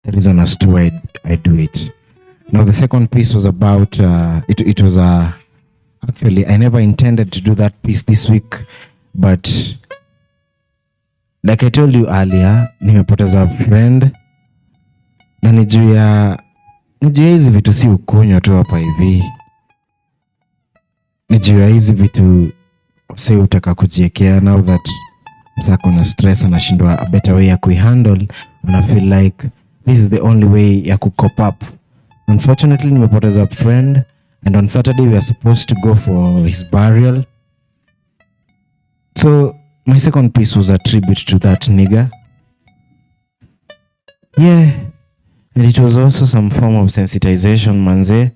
The reason as to why I do it. Now the second piece was about it was actually I never intended to do that piece this week, but like I told you earlier, nimepoteza friend na ni juu ya hizi vitu, si ukunywa tu hapa hivi. Ni juu ya hizi vitu wase utaka kujiekea now that msako na stress anashindwa a better way ya kuihandle, and I feel like this is the only way ya kukop up. Unfortunately nimepoteza friend, and on Saturday we are supposed to go for his burial. So my second piece was a tribute to that nigga. Yeah, and it was also some form of sensitization, manze.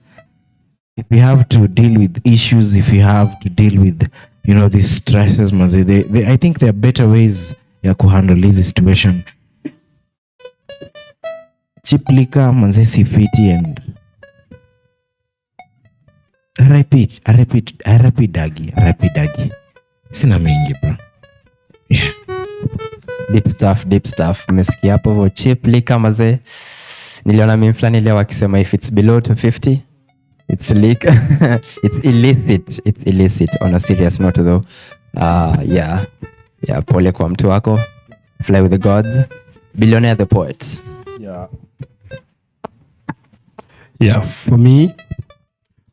If you have to deal with issues, if you have to deal with, you know, these stresses, manze, I think there are better ways ya kuhandle this situation. Cheap liquor, manze, si fiti, and RIP Dagi. Sina mingi, bro. Yeah.
Deep stuff. Umesikia hapo cheap liquor mazee. Niliona mimi fulani leo akisema if it's below 250 it's liquor. It's illicit on a serious note though. Yeah, pole kwa mtu wako. Fly with the gods. Billionaire the poet.
Yeah, for me,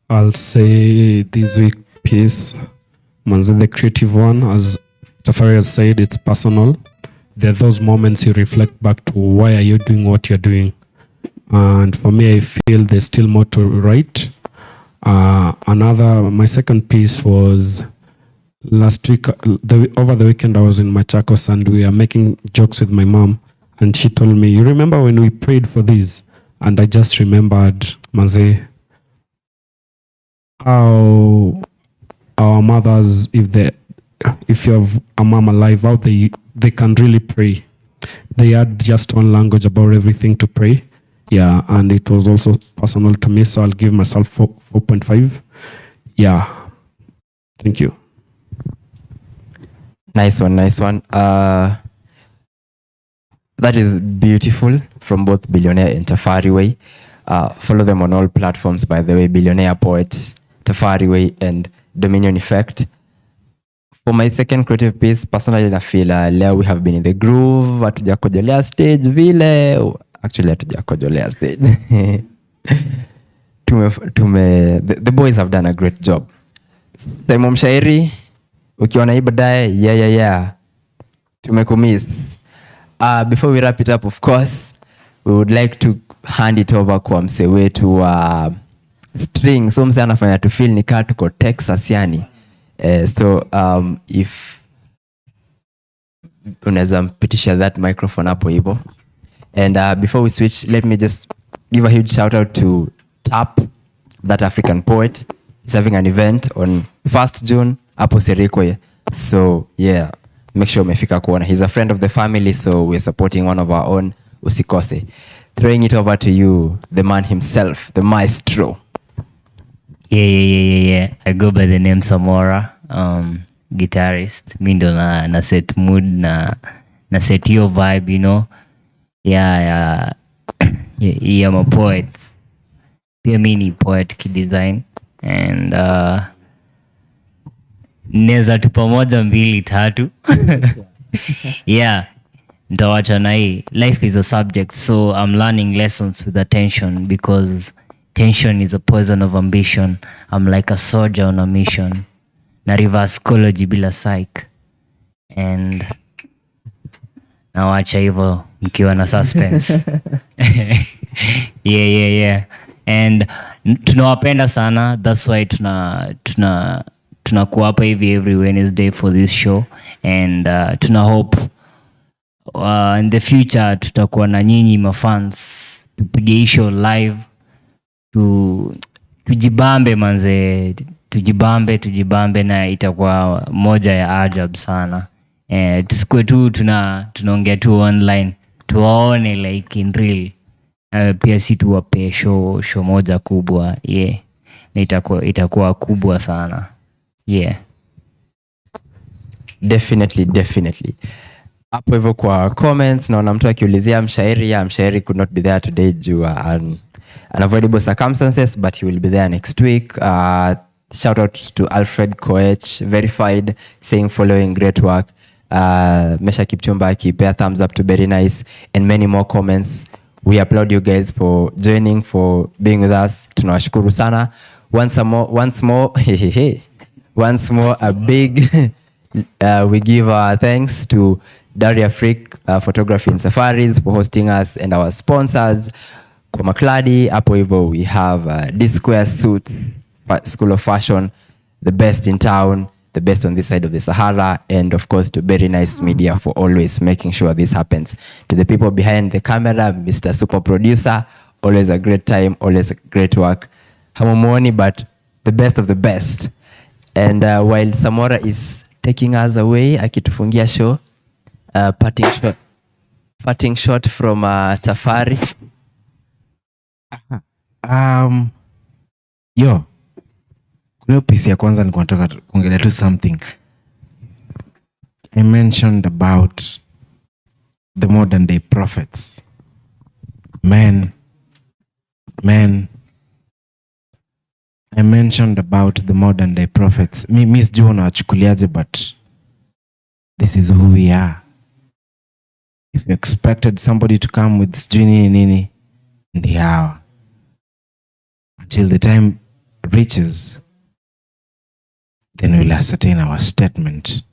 I'll say this week piece, manze, the creative one, as Tafari has said, it's personal. There are those moments you reflect back to why are you doing what you're doing. And for me, I feel there's still more to write. My second piece was last week, over the weekend, I was in Machakos and we are making jokes with my mom. And she told me, you remember when we prayed for this? And I just remembered, manze, how our mothers, if you have a mom alive out there, they can really pray. They had just one language about everything to pray. Yeah, and it was also personal to me, so I'll give myself 4.5. Yeah, thank you.
Nice one. That is beautiful from both Billionaire and Tafari Way. Follow them on all platforms, by the way, Billionaire Poet, Tafari Way, and Dominion Effect. For my second creative piece, personally na feel leo we have been in the groove, hatujakojolea stage vile. Actually hatujakojolea stage. The boys have done a great job. Simon Mshairi, ukiona hii baadaye, yeah. Tumekumiss. Before we wrap it up, of course, we would like to hand it over kwa mse wetu wa string. So mse anafanya to feel ni kaa tuko Texas yani. So if unaweza mpitisha that microphone hapo hivyo. And before we switch, let me just give a huge shout out to Tap, that African poet. He's having an event on 1st June hapo Sirikwe. So yeah, make sure umefika kuona. He's a friend of the family, so we're supporting one of our own. Usikose. Throwing it over to you, the man himself, the maestro.
Yeah. I go by the name Samora, guitarist. Mi ndo na set mood na set your vibe, you know. Yeah, I'm a poet. Pia mi ni poet kidesign. And neza tu pamoja 2-3. Yeah, ntawacha na hii. Life is a subject, so I'm learning lessons with attention because tension is a poison of ambition. I'm like a soldier on a mission. Na reverse psychology bila psych. And nawacha hivyo mkiwa na suspense. Yeah. And tunawapenda sana. That's why tunakuwa hapa hivi every Wednesday for this show. And tuna hope in the future tutakuwa na nyinyi mafans. Tupige show live. Tujibambe manze. Tujibambe na itakuwa moja ya ajabu sana. Tusikwe tu tunaongea tu online. Tuwaone like in real. Pia si tuwape show moja kubwa. Yeah. Na itakuwa kubwa sana. Yeah.
Definitely. Hapo hivyo kwa comments naona mtu akiulizia Mshairi could not be there today due unavoidable circumstances, but he will be there next week. Shout out to Alfred Koech, verified, saying following great work. Mesha Kipchumba akipea thumbs up to very nice, and many more comments. We applaud you guys for joining, for being with us. Tunawashukuru sana. Once more, once more a big we give our thanks to Daria Freak Photography and Safaris for hosting us and our sponsors. Kwa Makladi, hapo hivyo we have D-Square Suits School of Fashion, the best in town, the best on this side of the Sahara, and of course to Very Nice Media for always making sure this happens. To the people behind the camera, Mr. Super Producer, always a great time, always a great work. Hamumuoni, but the best of the best. And while Samora is taking us away, akitufungia show, parting shot from Tafari.
Yo, kuna piece ya kwanza nilikuwa nataka kuongelea tu something. I mentioned about the modern day prophets. Men. I mentioned about the modern day prophets. Mi sijui unawachukuliaje, but this is who we are. If you expected somebody to come with sijui nini, ndi hawa. Until the time reaches, then we'll ascertain our statement.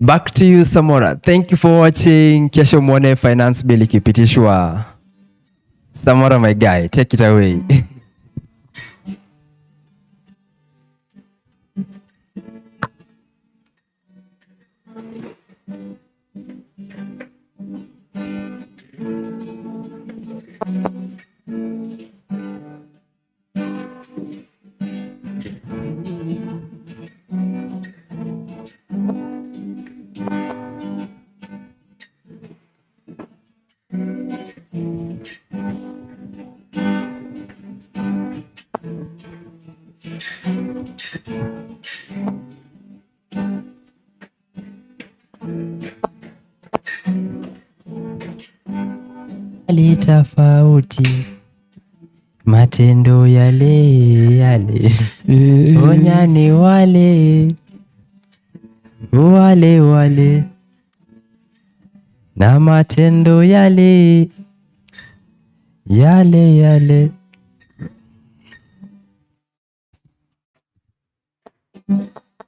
Back to you, Samora. Thank you for watching. Kesho muone finance bill ikipitishwa. Samora, my guy, take it away. Hali tofauti, matendo yale yale, onyani wale wale, na matendo yale yale.